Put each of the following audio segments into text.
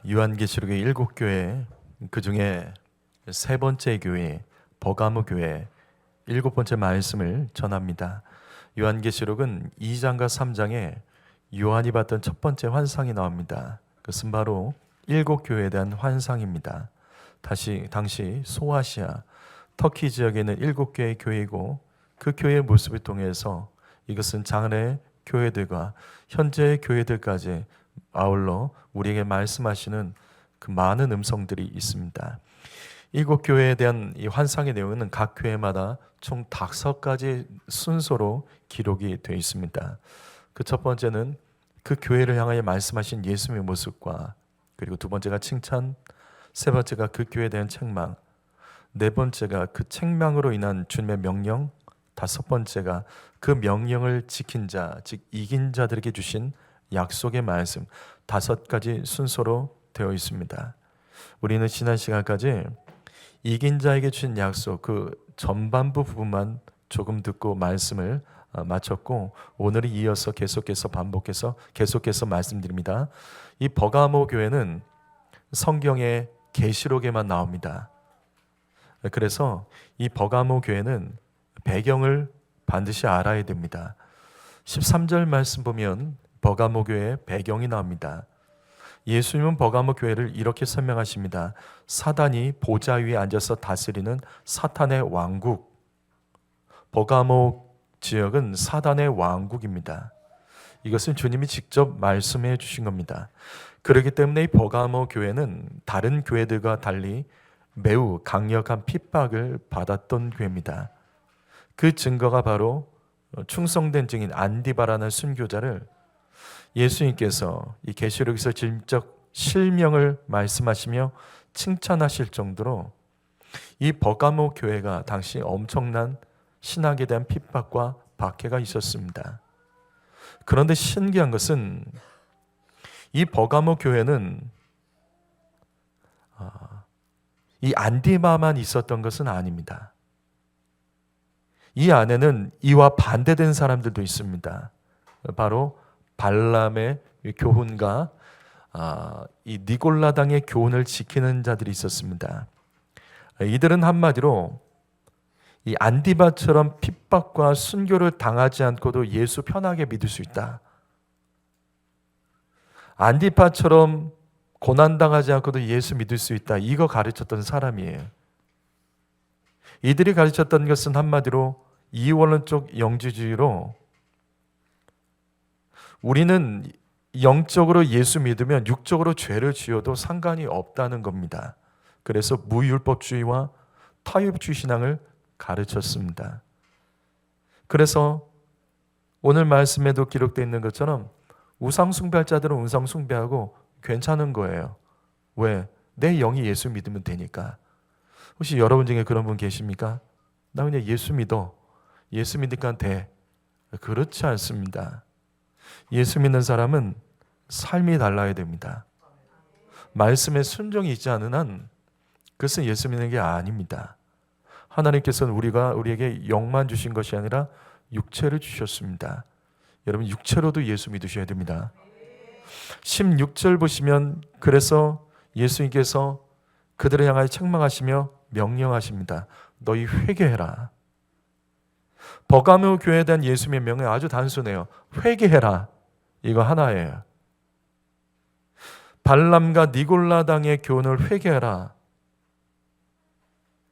요한계시록의 7교회, 그 중에 세 번째 교회 버가모 교회 7번째 말씀을 전합니다. 요한계시록은 2장과 3장에 요한이 봤던 첫 번째 환상이 나옵니다. 그것은 바로 7교회에 대한 환상입니다. 당시 소아시아 터키 지역에 있는 7개의 교회이고, 그 교회의 모습을 통해서 이것은 장래 교회들과 현재의 교회들까지 아울러 우리에게 말씀하시는 그 많은 음성들이 있습니다. 7교회에 대한 이 환상의 내용은 각 교회마다 총 5가지 순서로 기록이 되어 있습니다. 그 첫 번째는 그 교회를 향하여 말씀하신 예수님의 모습과, 그리고 두 번째가 칭찬, 세 번째가 그 교회에 대한 책망, 네 번째가 그 책망으로 인한 주님의 명령, 다섯 번째가 그 명령을 지킨 자, 즉 이긴 자들에게 주신 약속의 말씀, 5가지 순서로 되어 있습니다. 우리는 지난 시간까지 이긴 자에게 주신 약속, 그 전반부 부분만 조금 듣고 말씀을 마쳤고, 오늘은 이어서 계속해서 말씀드립니다. 이 버가모 교회는 성경의 계시록에만 나옵니다. 그래서 이 버가모 교회는 배경을 반드시 알아야 됩니다. 13절 말씀 보면 버가모 교회의 배경이 나옵니다. 예수님은 버가모 교회를 이렇게 설명하십니다. 사단이 보좌 위에 앉아서 다스리는 사탄의 왕국. 버가모 지역은 사단의 왕국입니다. 이것은 주님이 직접 말씀해 주신 겁니다. 그렇기 때문에 이 버가모 교회는 다른 교회들과 달리 매우 강력한 핍박을 받았던 교회입니다. 그 증거가 바로 충성된 증인 안디바라는 순교자를 예수님께서 이 계시록에서 직접 실명을 말씀하시며 칭찬하실 정도로 이 버가모 교회가 당시 엄청난 신학에 대한 핍박과 박해가 있었습니다. 그런데 신기한 것은 이 버가모 교회는 이 안디바만 있었던 것은 아닙니다. 이 안에는 이와 반대된 사람들도 있습니다. 바로 발람의 교훈과 이 니골라당의 교훈을 지키는 자들이 있었습니다. 이들은 한마디로 이 안디바처럼 핍박과 순교를 당하지 않고도 예수 편하게 믿을 수 있다. 안디바처럼 고난당하지 않고도 예수 믿을 수 있다. 이거 가르쳤던 사람이에요. 이들이 가르쳤던 것은 한마디로 이원론적 영지주의로, 우리는 영적으로 예수 믿으면 육적으로 죄를 지어도 상관이 없다는 겁니다. 그래서 무율법주의와 타협주의 신앙을 가르쳤습니다. 그래서 오늘 말씀에도 기록되어 있는 것처럼 우상숭배할 자들은 우상숭배하고 괜찮은 거예요. 왜? 내 영이 예수 믿으면 되니까. 혹시 여러분 중에 그런 분 계십니까? 나 그냥 예수 믿어. 예수 믿으니까 돼. 그렇지 않습니다. 예수 믿는 사람은 삶이 달라야 됩니다. 말씀에 순종이 있지 않은 한 그것은 예수 믿는 게 아닙니다. 하나님께서는 우리에게 영만 주신 것이 아니라 육체를 주셨습니다. 여러분 육체로도 예수 믿으셔야 됩니다. 16절 보시면, 그래서 예수님께서 그들을 향하여 책망하시며 명령하십니다. 너희 회개해라. 버가모 교회에 대한 예수님의 명령 아주 단순해요. 회개해라. 이거 하나예요. 발람과 니골라당의 교훈을 회개해라.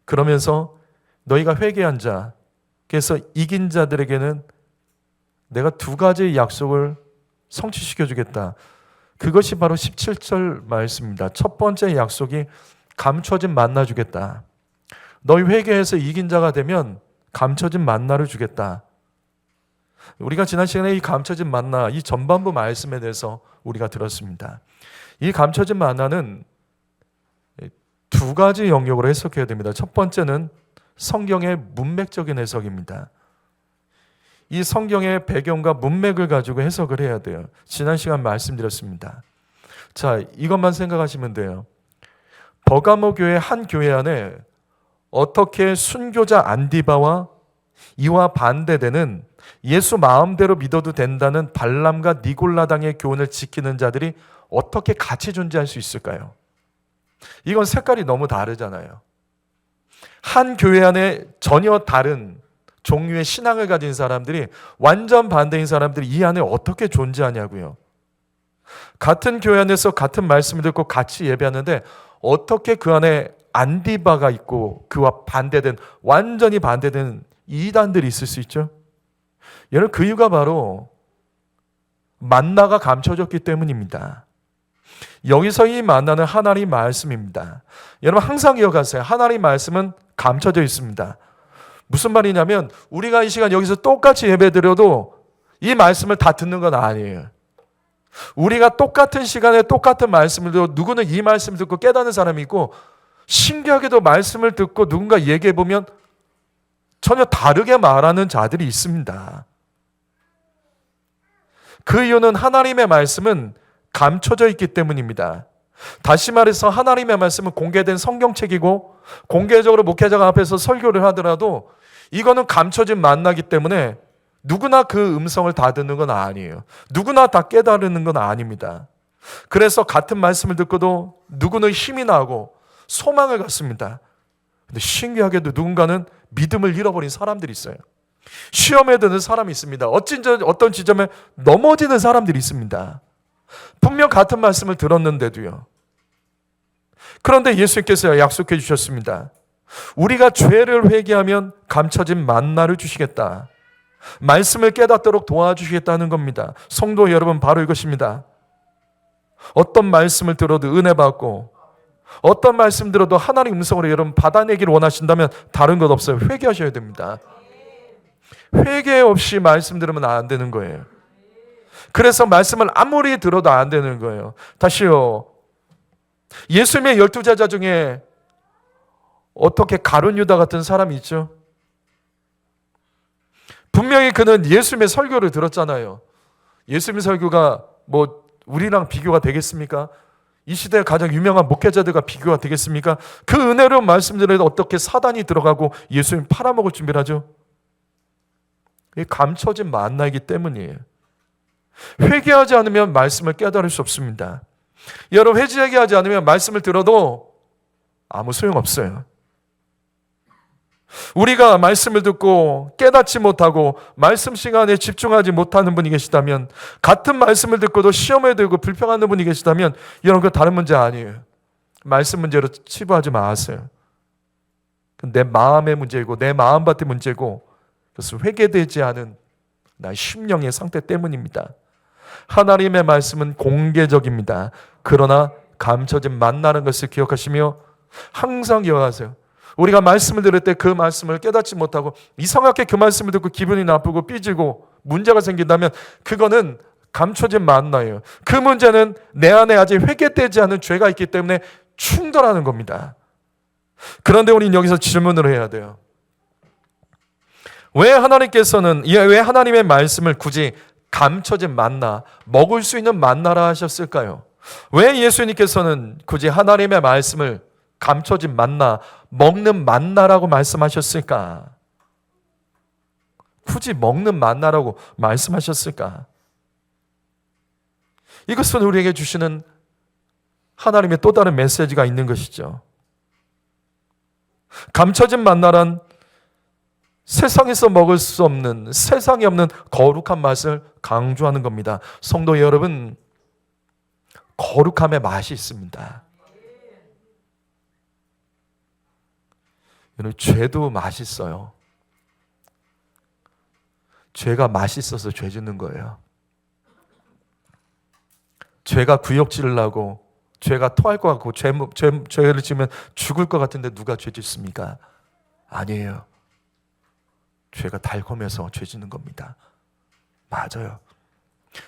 그러면서 너희가 회개한 자, 그래서 이긴 자들에게는 내가 2가지의 약속을 성취시켜 주겠다. 그것이 바로 17절 말씀입니다. 첫 번째 약속이 감춰진 만나 주겠다. 너희 회개해서 이긴 자가 되면 감춰진 만나를 주겠다. 우리가 지난 시간에 이 감춰진 만나, 이 전반부 말씀에 대해서 우리가 들었습니다. 이 감춰진 만나는 2가지 영역으로 해석해야 됩니다. 첫 번째는 성경의 문맥적인 해석입니다. 이 성경의 배경과 문맥을 가지고 해석을 해야 돼요. 지난 시간 말씀드렸습니다. 자, 이것만 생각하시면 돼요. 버가모 교회 한 교회 안에 어떻게 순교자 안디바와 이와 반대되는 예수 마음대로 믿어도 된다는 발람과 니골라당의 교훈을 지키는 자들이 어떻게 같이 존재할 수 있을까요? 이건 색깔이 너무 다르잖아요. 한 교회 안에 전혀 다른 종류의 신앙을 가진 사람들이, 완전 반대인 사람들이 이 안에 어떻게 존재하냐고요. 같은 교회 안에서 같은 말씀을 듣고 같이 예배하는데 어떻게 그 안에 안디바가 있고 그와 반대된, 완전히 반대된 이단들이 있을 수 있죠? 여러분, 그 이유가 바로 만나가 감춰졌기 때문입니다. 여기서 이 만나는 하나님 말씀입니다. 여러분, 항상 기억하세요. 하나님 말씀은 감춰져 있습니다. 무슨 말이냐면 우리가 이 시간 여기서 똑같이 예배드려도 이 말씀을 다 듣는 건 아니에요. 우리가 똑같은 시간에 똑같은 말씀을 듣고, 누구는 이 말씀을 듣고 깨닫는 사람이 있고, 신기하게도 말씀을 듣고 누군가 얘기해 보면 전혀 다르게 말하는 자들이 있습니다. 그 이유는 하나님의 말씀은 감춰져 있기 때문입니다. 다시 말해서 하나님의 말씀은 공개된 성경책이고, 공개적으로 목회자가 앞에서 설교를 하더라도 이거는 감춰진 만나기 때문에 누구나 그 음성을 다 듣는 건 아니에요. 누구나 다 깨달는 건 아닙니다. 그래서 같은 말씀을 듣고도 누구는 힘이 나고 소망을 갖습니다. 근데 신기하게도 누군가는 믿음을 잃어버린 사람들이 있어요. 시험에 드는 사람이 있습니다. 어떤 지점에 넘어지는 사람들이 있습니다. 분명 같은 말씀을 들었는데도요. 그런데 예수님께서 약속해 주셨습니다. 우리가 죄를 회개하면 감춰진 만나를 주시겠다. 말씀을 깨닫도록 도와주시겠다는 겁니다. 성도 여러분, 바로 이것입니다. 어떤 말씀을 들어도 은혜 받고, 어떤 말씀 들어도 하나님의 음성으로 여러분 받아내기를 원하신다면 다른 것 없어요. 회개하셔야 됩니다. 회개 없이 말씀 들으면 안 되는 거예요. 그래서 말씀을 아무리 들어도 안 되는 거예요. 다시요. 예수님의 12제자 중에 어떻게 가룟 유다 같은 사람이 있죠? 분명히 그는 예수님의 설교를 들었잖아요. 예수님의 설교가 뭐 우리랑 비교가 되겠습니까? 이 시대의 가장 유명한 목회자들과 비교가 되겠습니까? 그 은혜로운 말씀들에도 어떻게 사단이 들어가고 예수님 팔아먹을 준비를 하죠? 이게 감춰진 만나이기 때문이에요. 회개하지 않으면 말씀을 깨달을 수 없습니다. 여러분, 회개하지 않으면 말씀을 들어도 아무 소용없어요. 우리가 말씀을 듣고 깨닫지 못하고 말씀 시간에 집중하지 못하는 분이 계시다면, 같은 말씀을 듣고도 시험에 들고 불평하는 분이 계시다면, 여러분, 그건 다른 문제 아니에요. 말씀 문제로 치부하지 마세요. 내 마음의 문제이고 내 마음밭의 문제고, 그것은 회개되지 않은 나의 심령의 상태 때문입니다. 하나님의 말씀은 공개적입니다. 그러나 감춰진 만나는 것을 기억하시며 항상 기억하세요. 우리가 말씀을 들을 때 그 말씀을 깨닫지 못하고 이상하게 그 말씀을 듣고 기분이 나쁘고 삐지고 문제가 생긴다면 그거는 감춰진 만나예요. 그 문제는 내 안에 아직 회개되지 않은 죄가 있기 때문에 충돌하는 겁니다. 그런데 우리는 여기서 질문을 해야 돼요. 왜 하나님의 말씀을 굳이 감춰진 만나, 먹을 수 있는 만나라 하셨을까요? 왜 예수님께서는 굳이 하나님의 말씀을 감춰진 만나, 먹는 만나라고 말씀하셨을까? 굳이 먹는 만나라고 말씀하셨을까? 이것은 우리에게 주시는 하나님의 또 다른 메시지가 있는 것이죠. 감춰진 만나란 세상에서 먹을 수 없는, 세상에 없는 거룩한 맛을 강조하는 겁니다. 성도 여러분, 거룩함의 맛이 있습니다. 여러분, 죄도 맛있어요. 죄가 맛있어서 죄 짓는 거예요. 죄가 구역질을 하고 죄가 토할 것 같고 죄를 지으면 죽을 것 같은데 누가 죄 짓습니까? 아니에요. 죄가 달콤해서 죄 짓는 겁니다. 맞아요.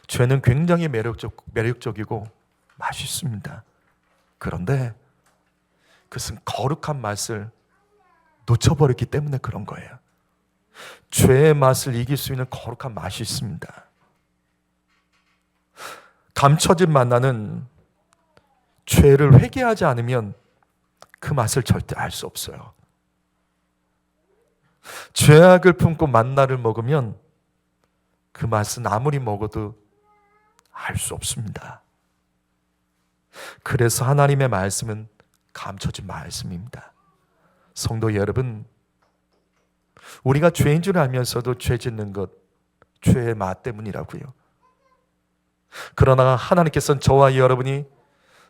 죄는 굉장히 매력적이고 맛있습니다. 그런데 그것은 거룩한 맛을 놓쳐버렸기 때문에 그런 거예요. 죄의 맛을 이길 수 있는 거룩한 맛이 있습니다. 감춰진 만나는 죄를 회개하지 않으면 그 맛을 절대 알 수 없어요. 죄악을 품고 만나를 먹으면 그 맛은 아무리 먹어도 알 수 없습니다. 그래서 하나님의 말씀은 감춰진 말씀입니다. 성도 여러분, 우리가 죄인 줄 알면서도 죄 짓는 것, 죄의 맛 때문이라고요. 그러나 하나님께서는 저와 여러분이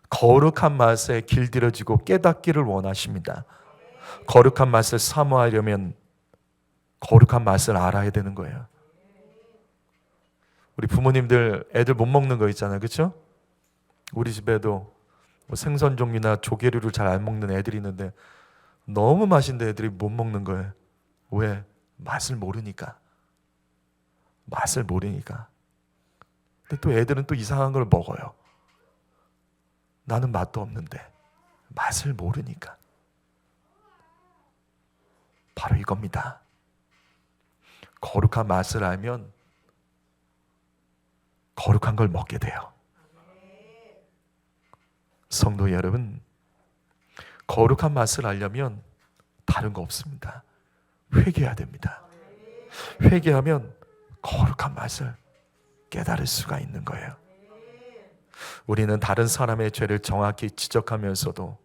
거룩한 맛에 길들여지고 깨닫기를 원하십니다. 거룩한 맛을 사모하려면 거룩한 맛을 알아야 되는 거예요. 우리 부모님들 애들 못 먹는 거 있잖아요, 그렇죠? 우리 집에도 뭐 생선 종류나 조개류를 잘 안 먹는 애들이 있는데 너무 맛있는데 애들이 못 먹는 거예요. 왜? 맛을 모르니까. 맛을 모르니까. 근데 또 애들은 또 이상한 걸 먹어요. 나는 맛도 없는데 맛을 모르니까. 바로 이겁니다. 거룩한 맛을 알면 거룩한 걸 먹게 돼요. 성도 여러분, 거룩한 맛을 알려면 다른 거 없습니다. 회개해야 됩니다. 회개하면 거룩한 맛을 깨달을 수가 있는 거예요. 우리는 다른 사람의 죄를 정확히 지적하면서도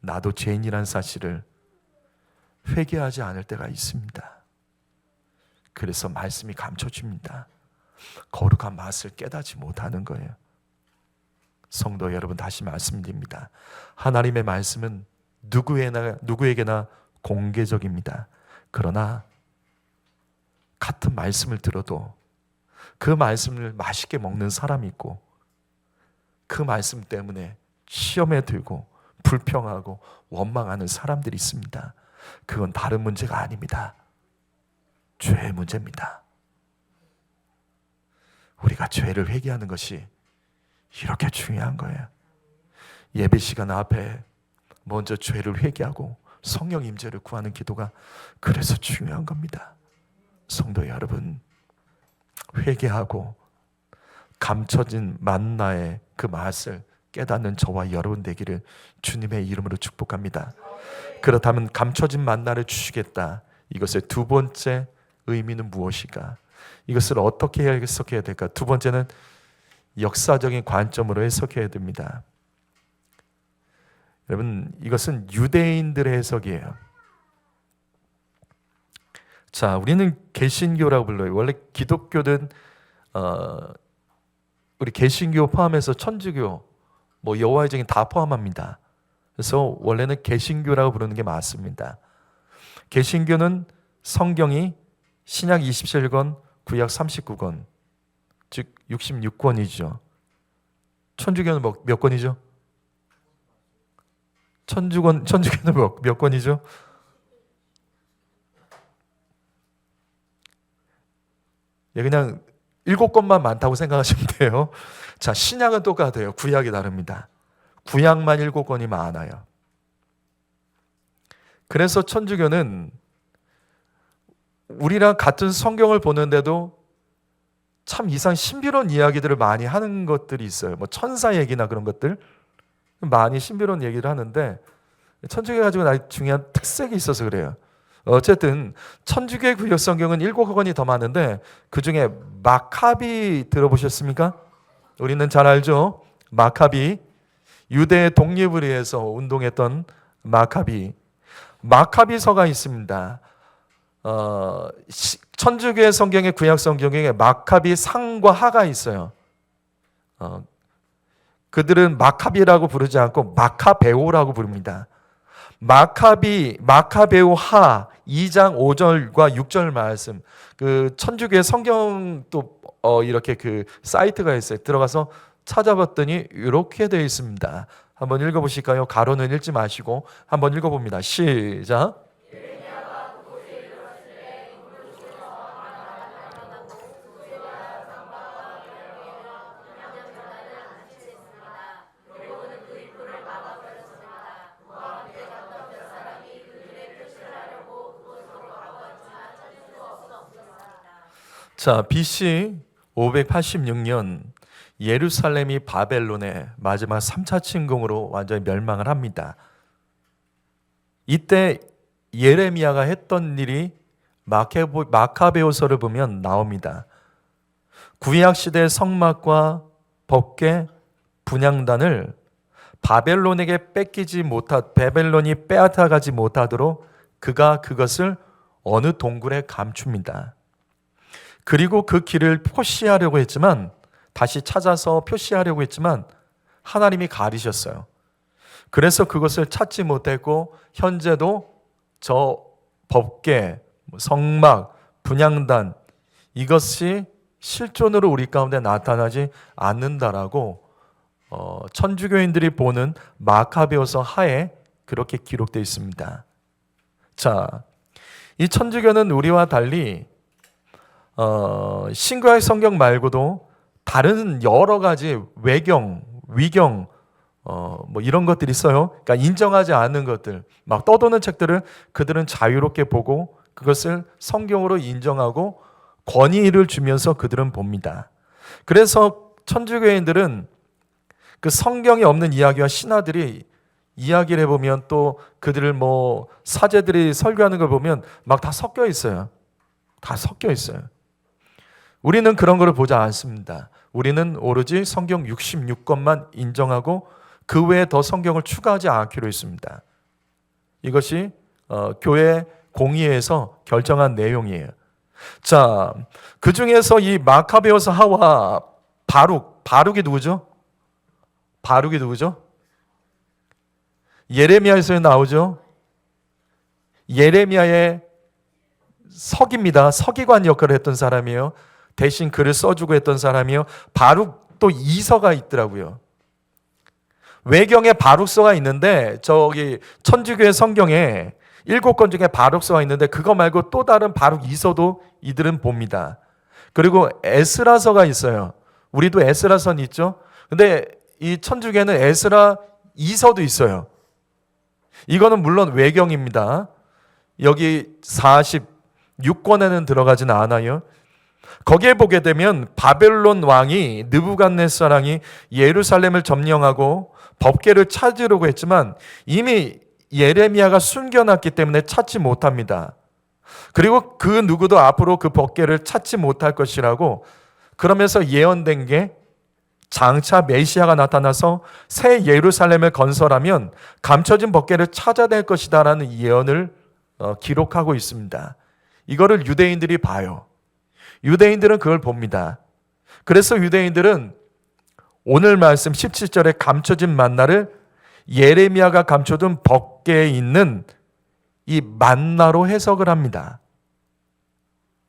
나도 죄인이란 사실을 회개하지 않을 때가 있습니다. 그래서 말씀이 감춰집니다. 거룩한 맛을 깨닫지 못하는 거예요. 성도 여러분, 다시 말씀드립니다. 하나님의 말씀은 누구에게나 공개적입니다. 그러나 같은 말씀을 들어도 그 말씀을 맛있게 먹는 사람이 있고 그 말씀 때문에 시험에 들고 불평하고 원망하는 사람들이 있습니다. 그건 다른 문제가 아닙니다. 죄의 문제입니다. 우리가 죄를 회개하는 것이 이렇게 중요한 거예요. 예배 시간 앞에 먼저 죄를 회개하고 성령 임재를 구하는 기도가 그래서 중요한 겁니다. 성도 여러분, 회개하고 감춰진 만나의 그 맛을 깨닫는 저와 여러분 되기를 주님의 이름으로 축복합니다. 그렇다면 감춰진 만나를 주시겠다. 이것의 두 번째 의미는 무엇일까? 이것을 어떻게 해석해야 될까? 두 번째는 역사적인 관점으로 해석해야 됩니다. 여러분, 이것은 유대인들의 해석이에요. 자, 우리는 개신교라고 불러요. 원래 기독교든 우리 개신교 포함해서 천주교, 뭐 여호와의 증인 다 포함합니다. 그래서 원래는 개신교라고 부르는 게 맞습니다. 개신교는 성경이 신약 27권, 구약 39권, 즉 66권이죠. 천주교는 몇 권이죠? 천주교는 몇 권이죠? 예, 그냥 7권만 많다고 생각하시면 돼요. 자, 신약은 똑같아요. 구약이 다릅니다. 구약만 7권이 많아요. 그래서 천주교는 우리랑 같은 성경을 보는데도 참 이상 신비로운 이야기들을 많이 하는 것들이 있어요. 뭐 천사 얘기나 그런 것들 많이 신비로운 얘기를 하는데 천주교 가지고 중요한 특색이 있어서 그래요. 어쨌든 천주교의 구약 성경은 7권이 더 많은데 그 중에 마카비 들어보셨습니까? 우리는 잘 알죠. 마카비, 유대의 독립을 위해서 운동했던 마카비서가 있습니다. 천주교의 성경의 구약 성경에 마카비 상과 하가 있어요. 그들은 마카비라고 부르지 않고 마카베오라고 부릅니다. 마카베오 하 2장 5절과 6절 말씀. 그 천주교의 성경 또 이렇게 그 사이트가 있어요. 들어가서 찾아봤더니 이렇게 되어 있습니다. 한번 읽어보실까요? 가로는 읽지 마시고 한번 읽어봅니다. 시작. 자, BC 586년 예루살렘이 바벨론의 마지막 3차 침공으로 완전히 멸망을 합니다. 이때 예레미야가 했던 일이 마카베오서를 보면 나옵니다. 구약 시대의 성막과 법궤, 분향단을 바벨론에게 바벨론이 빼앗아가지 못하도록 그가 그것을 어느 동굴에 감춥니다. 그리고 그 길을 표시하려고 했지만, 다시 찾아서 표시하려고 했지만 하나님이 가리셨어요. 그래서 그것을 찾지 못했고, 현재도 저 법궤, 성막, 분향단, 이것이 실존으로 우리 가운데 나타나지 않는다라고 천주교인들이 보는 마카베오서 하에 그렇게 기록되어 있습니다. 자, 이 천주교는 우리와 달리 신구약 성경 말고도 다른 여러 가지 외경, 위경, 뭐 이런 것들이 있어요. 그러니까 인정하지 않는 것들, 막 떠도는 책들을 그들은 자유롭게 보고 그것을 성경으로 인정하고 권위를 주면서 그들은 봅니다. 그래서 천주교인들은 그 성경에 없는 이야기와 신하들이 이야기를 해보면, 또 그들을 뭐 사제들이 설교하는 걸 보면 막 다 섞여 있어요. 다 섞여 있어요. 우리는 그런 걸 보지 않습니다. 우리는 오로지 성경 66권만 인정하고 그 외에 더 성경을 추가하지 않기로 했습니다. 이것이 교회 공의회에서 결정한 내용이에요. 자, 그 중에서 이 마카베오서 하와 바룩이 누구죠? 바룩이 누구죠? 예레미야에서 나오죠. 예레미야의 서기입니다. 서기관 역할을 했던 사람이에요. 대신 글을 써주고 했던 사람이에요. 바룩도 이서가 있더라고요. 외경에 바룩서가 있는데, 저기 천주교의 성경에 7권 중에 바룩서가 있는데, 그거 말고 또 다른 바룩 이서도 이들은 봅니다. 그리고 에스라서가 있어요. 우리도 에스라서는 있죠. 근데 이 천주교에는 에스라 이서도 있어요. 이거는 물론 외경입니다. 여기 46권에는 들어가지는 않아요. 거기에 보게 되면 바벨론 왕이 느부갓네살왕이 예루살렘을 점령하고 법궤를 찾으려고 했지만 이미 예레미야가 숨겨놨기 때문에 찾지 못합니다. 그리고 그 누구도 앞으로 그 법궤를 찾지 못할 것이라고, 그러면서 예언된 게 장차 메시아가 나타나서 새 예루살렘을 건설하면 감춰진 법궤를 찾아낼 것이다라는 예언을 기록하고 있습니다. 이거를 유대인들이 봐요. 유대인들은 그걸 봅니다. 그래서 유대인들은 오늘 말씀 17절에 감춰진 만나를 예레미야가 감춰둔 법궤에 있는 이 만나로 해석을 합니다.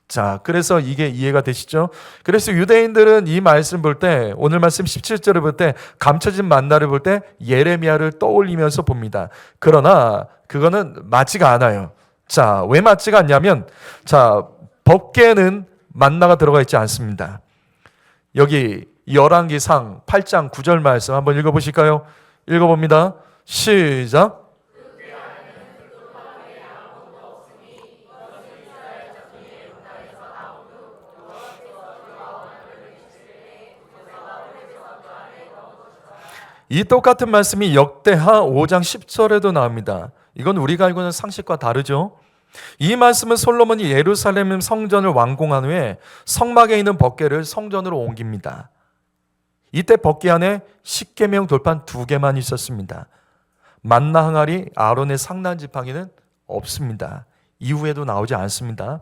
자, 그래서 이게 이해가 되시죠? 그래서 유대인들은 이 말씀 볼 때, 오늘 말씀 17절을 볼 때, 감춰진 만나를 볼 때 예레미야를 떠올리면서 봅니다. 그러나 그거는 맞지가 않아요. 자, 왜 맞지가 않냐면, 자, 법궤에는 만나가 들어가 있지 않습니다. 여기 열왕기상 8장 9절 말씀 한번 읽어보실까요? 읽어봅니다. 시작. 이 똑같은 말씀이 역대하 5장 10절에도 나옵니다. 이건 우리가 알고 있는 상식과 다르죠. 이 말씀은 솔로몬이 예루살렘 성전을 완공한 후에 성막에 있는 법궤를 성전으로 옮깁니다. 이때 법궤 안에 십계명 돌판 2개만 있었습니다. 만나 항아리, 아론의 상난 지팡이는 없습니다. 이후에도 나오지 않습니다.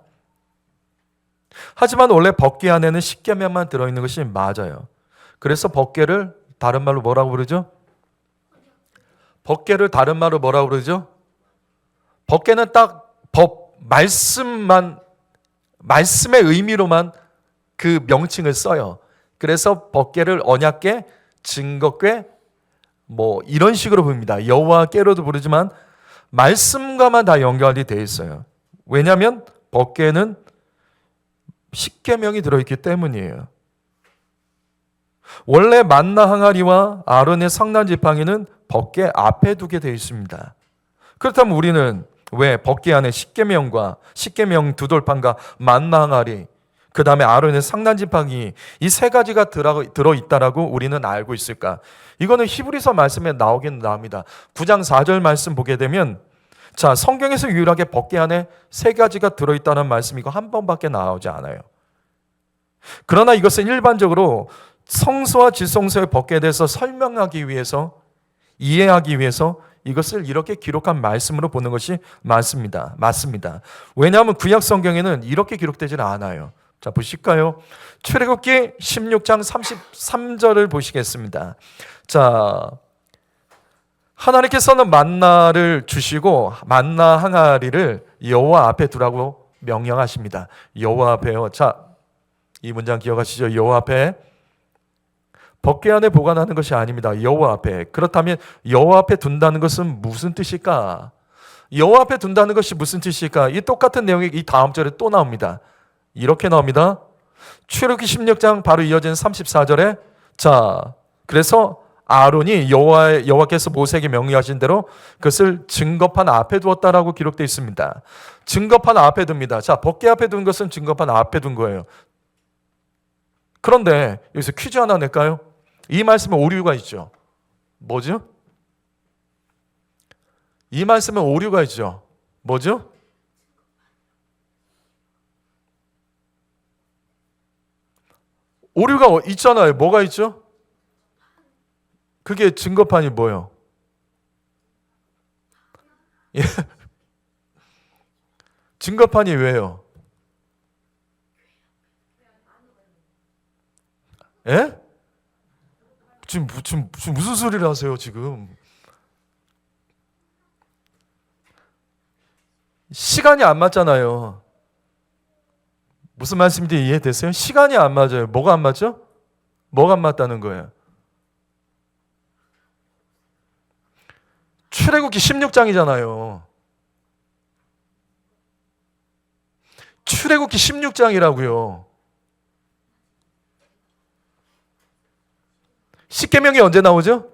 하지만 원래 법궤 안에는 십계명만 들어있는 것이 맞아요. 그래서 법궤를 다른 말로 뭐라고 부르죠? 법궤를 다른 말로 뭐라고 부르죠? 법궤는 딱 말씀의 의미로만 그 명칭을 써요. 그래서 법궤를 언약궤, 증거궤, 뭐 이런 식으로 부릅니다. 여호와궤로도 부르지만 말씀과만 다 연결이 되어 있어요. 왜냐하면 법궤는 십계명이 들어있기 때문이에요. 원래 만나 항아리와 아론의 상난 지팡이는 법궤 앞에 두게 되어 있습니다. 그렇다면 우리는 왜 법궤 안에 십계명과 십계명 2돌판과 만나 항아리, 그 다음에 아론의 상난 지팡이, 이 3가지가 들어있다라고 우리는 알고 있을까? 이거는 히브리서 말씀에 나오긴 나옵니다. 9장 4절 말씀 보게 되면, 자, 성경에서 유일하게 법궤 안에 3가지가 들어있다는 말씀, 이거 한 번밖에 나오지 않아요. 그러나 이것은 일반적으로 성소와 지성소의 법궤에 대해서 설명하기 위해서, 이해하기 위해서 이것을 이렇게 기록한 말씀으로 보는 것이 맞습니다. 왜냐하면 구약 성경에는 이렇게 기록되지는 않아요. 자, 보실까요? 출애굽기 16장 33절을 보시겠습니다. 자, 하나님께서는 만나를 주시고 만나 항아리를 여호와 앞에 두라고 명령하십니다. 여호와 앞에요. 자, 이 문장 기억하시죠? 여호와 앞에. 법궤 안에 보관하는 것이 아닙니다. 여호와 앞에. 그렇다면 여호와 앞에 둔다는 것은 무슨 뜻일까? 여호와 앞에 둔다는 것이 무슨 뜻일까? 이 똑같은 내용이 이 다음 절에 또 나옵니다. 이렇게 나옵니다. 출애굽기 16장 바로 이어진 34절에 자, 그래서 아론이 여호와께서 모세에게 명령하신 대로 그것을 증거판 앞에 두었다라고 기록되어 있습니다. 증거판 앞에 둡니다. 자, 법궤 앞에 둔 것은 증거판 앞에 둔 거예요. 그런데 여기서 퀴즈 하나 낼까요? 이 말씀에 오류가 있죠. 뭐죠? 이 말씀에 오류가 있죠. 뭐죠? 오류가 있잖아요. 뭐가 있죠? 그게 증거판이 뭐예요? 예. 증거판이 왜요? 예? 지금 무슨 소리를 하세요, 지금? 시간이 안 맞잖아요. 무슨 말씀인지 이해되세요? 시간이 안 맞아요. 뭐가 안 맞죠? 뭐가 안 맞다는 거예요? 출애굽기 16장이잖아요. 출애굽기 16장이라고요. 십계명이 언제 나오죠?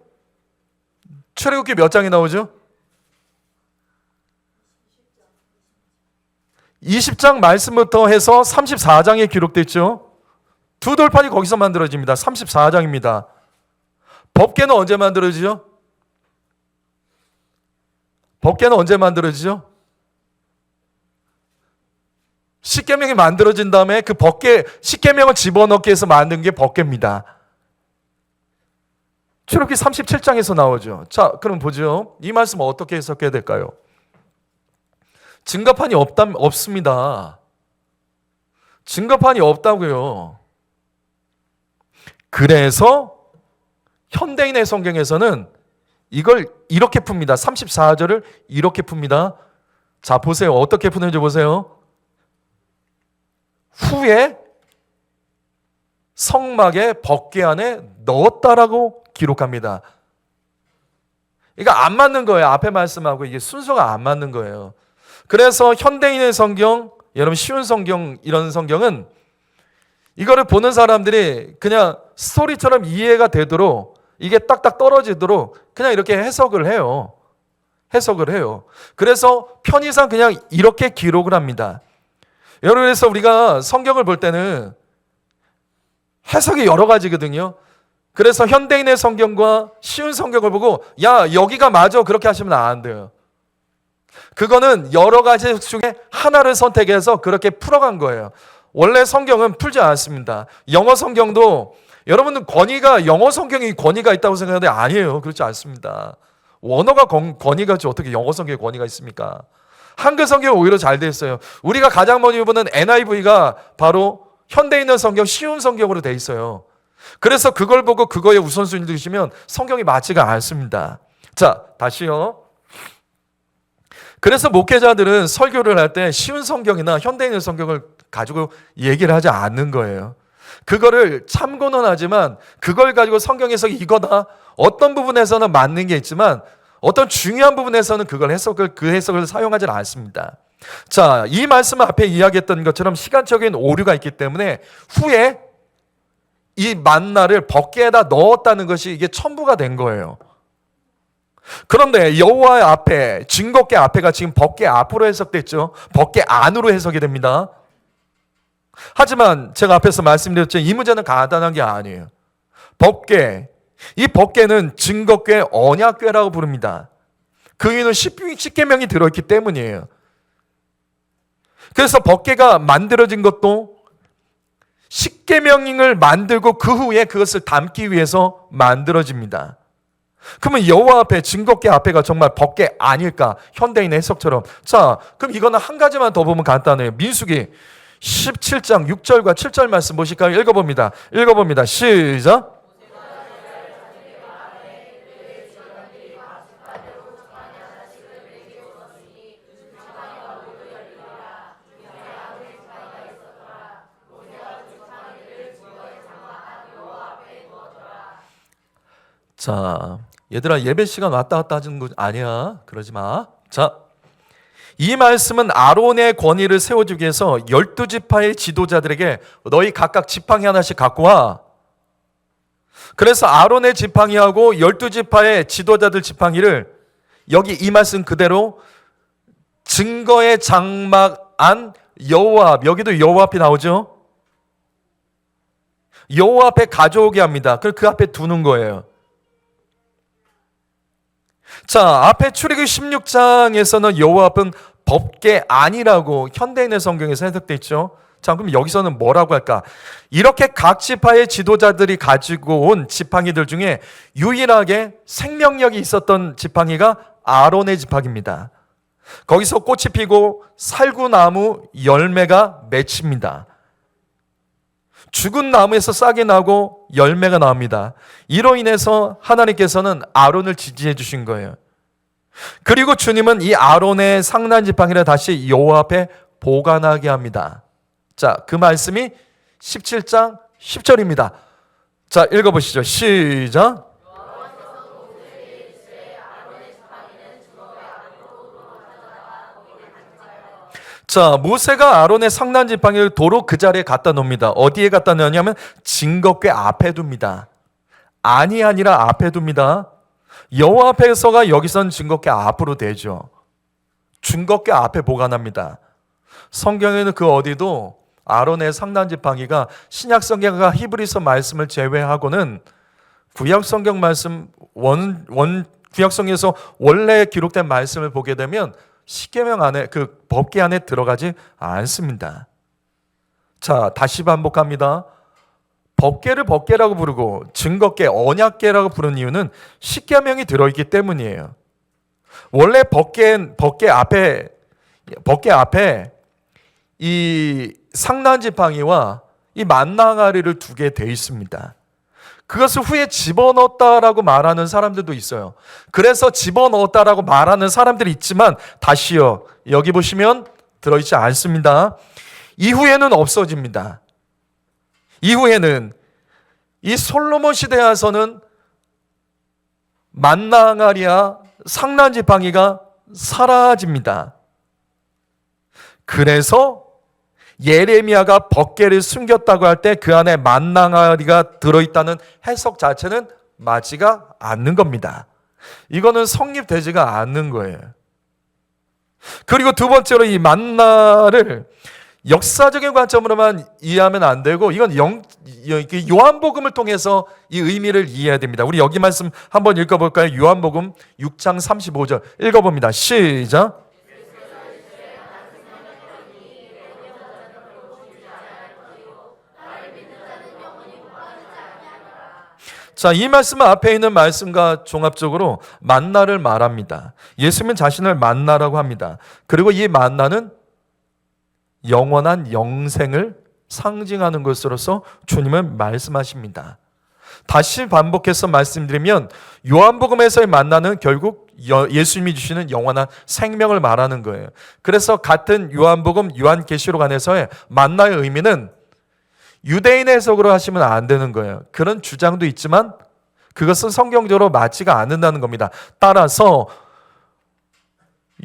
출애굽기 몇 장이 나오죠? 20장 말씀부터 해서 34장에 기록됐죠. 두 돌판이 거기서 만들어집니다. 34장입니다. 법궤는 언제 만들어지죠? 법궤는 언제 만들어지죠? 십계명이 만들어진 다음에 그 법궤, 십계명을 집어넣기 위해서 만든 게 법궤입니다. 출애굽기 37장에서 나오죠. 자, 그럼 보죠. 이 말씀 어떻게 해석해야 될까요? 증거판이 없습니다. 증거판이 없다고요. 그래서 현대인의 성경에서는 이걸 이렇게 풉니다. 34절을 이렇게 풉니다. 자, 보세요. 어떻게 푸는지 보세요. 후에 성막의 법궤 안에 넣었다라고 기록합니다. 이거 안 맞는 거예요. 앞에 말씀하고 이게 순서가 안 맞는 거예요. 그래서 현대인의 성경, 여러분 쉬운 성경, 이런 성경은 이거를 보는 사람들이 그냥 스토리처럼 이해가 되도록 이게 딱딱 떨어지도록 그냥 이렇게 해석을 해요. 그래서 편의상 그냥 이렇게 기록을 합니다. 여러분, 그래서 우리가 성경을 볼 때는 해석이 여러 가지거든요. 그래서 현대인의 성경과 쉬운 성경을 보고 야, 여기가 맞아, 그렇게 하시면 안 돼요. 그거는 여러 가지 중에 하나를 선택해서 그렇게 풀어간 거예요. 원래 성경은 풀지 않습니다. 영어 성경도 여러분은 영어 성경이 권위가 있다고 생각하는데 아니에요. 그렇지 않습니다. 원어가 권위가 있지 어떻게 영어 성경에 권위가 있습니까? 한글 성경은 오히려 잘 돼 있어요. 우리가 가장 많이 보는 NIV가 바로 현대에 있는 성경, 쉬운 성경으로 돼 있어요. 그래서 그걸 보고 그거에 우선순위 두시면 성경이 맞지가 않습니다. 자, 다시요. 그래서 목회자들은 설교를 할 때 쉬운 성경이나 현대인의 성경을 가지고 얘기를 하지 않는 거예요. 그거를 참고는 하지만 그걸 가지고 성경에서 이거다, 어떤 부분에서는 맞는 게 있지만 어떤 중요한 부분에서는 그 해석을 사용하지 않습니다. 자, 이 말씀 앞에 이야기했던 것처럼 시간적인 오류가 있기 때문에 후에 이 만나를 법궤에다 넣었다는 것이 이게 첨부가 된 거예요. 그런데 여호와 앞에, 증거궤 앞에가 지금 법궤 앞으로 해석됐죠. 법궤 안으로 해석이 됩니다. 하지만 제가 앞에서 말씀드렸죠. 이 문제는 간단한 게 아니에요. 법궤, 이 법궤는 증거궤, 언약궤라고 부릅니다. 그 이유는 십계명이 들어있기 때문이에요. 그래서 법궤가 만들어진 것도 십계명을 만들고 그 후에 그것을 담기 위해서 만들어집니다. 그러면 여호와 앞에, 증거궤 앞에가 정말 법궤 아닐까? 현대인의 해석처럼. 자, 그럼 이거는 한 가지만 더 보면 간단해요. 민수기 17장 6절과 7절 말씀 보실까요? 읽어봅니다. 시작. 자, 얘들아, 예배 시간 왔다 갔다 하는 거 아니야. 그러지 마. 자, 이 말씀은 아론의 권위를 세워주기 위해서 12지파의 지도자들에게 너희 각각 지팡이 하나씩 갖고 와. 그래서 아론의 지팡이하고 12지파의 지도자들 지팡이를 여기 이 말씀 그대로 증거의 장막 안 여호와 앞, 여기도 여호와 앞이 나오죠. 여호와 앞에 가져오게 합니다. 그리고 그 앞에 두는 거예요. 자, 앞에 출애굽기 16장에서는 여호와 앞은 법궤 아니라고 현대인의 성경에서 해석되어 있죠. 자, 그럼 여기서는 뭐라고 할까? 이렇게 각 지파의 지도자들이 가지고 온 지팡이들 중에 유일하게 생명력이 있었던 지팡이가 아론의 지팡이입니다. 거기서 꽃이 피고 살구나무 열매가 맺힙니다. 죽은 나무에서 싹이 나고 열매가 나옵니다. 이로 인해서 하나님께서는 아론을 지지해 주신 거예요. 그리고 주님은 이 아론의 상난 지팡이를 다시 여호와 앞에 보관하게 합니다. 자, 그 말씀이 17장 10절입니다. 자, 읽어보시죠. 시작. 자, 모세가 아론의 상난 지팡이를 도로 그 자리에 갖다 놓습니다. 어디에 갖다 놓냐면 증거궤 앞에 둡니다. 안이 아니라 앞에 둡니다. 여호와 앞에서가 여기선 증거궤 앞으로 되죠. 증거궤 앞에 보관합니다. 성경에는 그 어디도 아론의 상난 지팡이가 신약 성경과 히브리서 말씀을 제외하고는 구약 성경 말씀 구약 성경에서 원래 기록된 말씀을 보게 되면 십계명 안에, 그 법궤 안에 들어가지 않습니다. 자, 다시 반복합니다. 법궤를 법궤라고 부르고 증거궤, 언약궤라고 부르는 이유는 십계명이 들어있기 때문이에요. 원래 법궤 앞에 이 상난지팡이와 이 만나가리를 두게 돼 있습니다. 그것을 후에 집어넣었다라고 말하는 사람들도 있어요. 그래서 집어넣었다라고 말하는 사람들이 있지만 다시요, 여기 보시면 들어있지 않습니다. 이후에는 없어집니다. 이후에는 이 솔로몬 시대에 와서는 만나가리와 상난지팡이가 사라집니다. 그래서 예레미야가 법궤를 숨겼다고 할 때 그 안에 만나가리가 들어있다는 해석 자체는 맞지가 않는 겁니다. 이거는 성립되지가 않는 거예요. 그리고 두 번째로 이 만나를 역사적인 관점으로만 이해하면 안 되고, 이건 요한복음을 통해서 이 의미를 이해해야 됩니다. 우리 여기 말씀 한번 읽어볼까요? 요한복음 6장 35절 읽어봅니다. 시작. 자, 이 말씀은 앞에 있는 말씀과 종합적으로 만나를 말합니다. 예수님은 자신을 만나라고 합니다. 그리고 이 만나는 영원한 영생을 상징하는 것으로서 주님은 말씀하십니다. 다시 반복해서 말씀드리면 요한복음에서의 만나는 결국 예수님이 주시는 영원한 생명을 말하는 거예요. 그래서 같은 요한복음, 요한계시록 안에서의 만나의 의미는 유대인의 해석으로 하시면 안 되는 거예요. 그런 주장도 있지만 그것은 성경적으로 맞지가 않는다는 겁니다. 따라서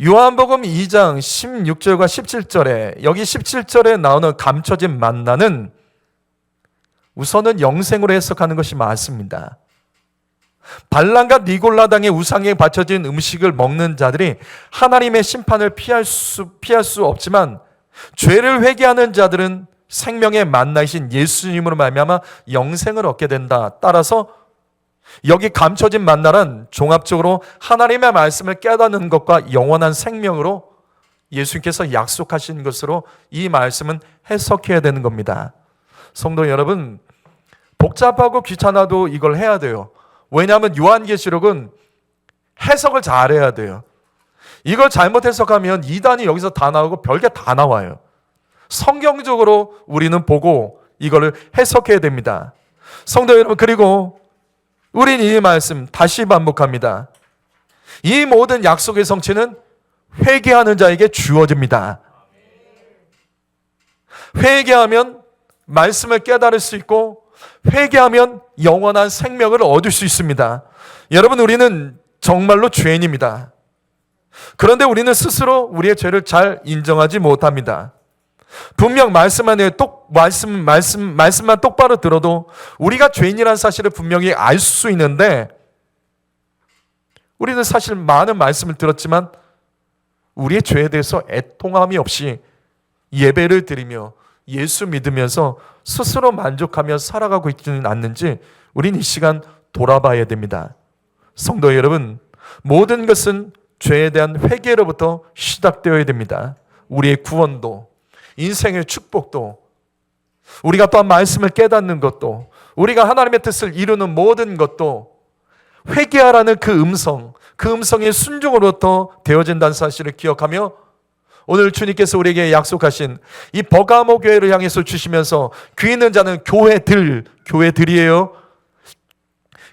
요한복음 2장 16절과 17절에, 여기 17절에 나오는 감춰진 만나는 우선은 영생으로 해석하는 것이 맞습니다. 발람과 니골라 당의 우상에 바쳐진 음식을 먹는 자들이 하나님의 심판을 피할 수 없지만, 죄를 회개하는 자들은 생명의 만나이신 예수님으로 말미암아 영생을 얻게 된다. 따라서 여기 감춰진 만나는 종합적으로 하나님의 말씀을 깨닫는 것과 영원한 생명으로 예수님께서 약속하신 것으로 이 말씀은 해석해야 되는 겁니다. 성도 여러분, 복잡하고 귀찮아도 이걸 해야 돼요. 왜냐하면 요한계시록은 해석을 잘해야 돼요. 이걸 잘못 해석하면 이단이 여기서 다 나오고 별게 다 나와요. 성경적으로 우리는 보고 이거를 해석해야 됩니다. 성도 여러분, 그리고 우리는 이 말씀 다시 반복합니다. 이 모든 약속의 성취는 회개하는 자에게 주어집니다. 회개하면 말씀을 깨달을 수 있고 회개하면 영원한 생명을 얻을 수 있습니다. 여러분, 우리는 정말로 죄인입니다. 그런데 우리는 스스로 우리의 죄를 잘 인정하지 못합니다. 분명 말씀만 똑바로 들어도 우리가 죄인이라는 사실을 분명히 알 수 있는데, 우리는 사실 많은 말씀을 들었지만 우리의 죄에 대해서 애통함이 없이 예배를 드리며 예수 믿으면서 스스로 만족하며 살아가고 있지는 않는지 우리는 이 시간 돌아봐야 됩니다. 성도 여러분, 모든 것은 죄에 대한 회개로부터 시작되어야 됩니다. 우리의 구원도, 인생의 축복도, 우리가 또한 말씀을 깨닫는 것도, 우리가 하나님의 뜻을 이루는 모든 것도 회개하라는 그 음성의 순종으로부터 되어진다는 사실을 기억하며, 오늘 주님께서 우리에게 약속하신 이 버가모 교회를 향해서 주시면서 귀 있는 자는 교회들이에요.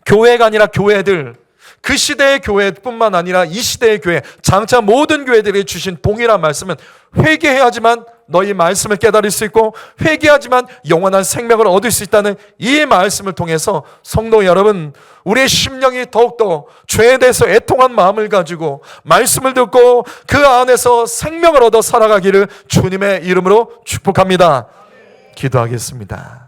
교회가 아니라 교회들, 그 시대의 교회뿐만 아니라 이 시대의 교회, 장차 모든 교회들이 주신 동일한 말씀은 회개해야지만 너희 말씀을 깨달을 수 있고 회개하지만 영원한 생명을 얻을 수 있다는 이 말씀을 통해서 성도 여러분, 우리의 심령이 더욱더 죄에 대해서 애통한 마음을 가지고 말씀을 듣고 그 안에서 생명을 얻어 살아가기를 주님의 이름으로 축복합니다. 기도하겠습니다.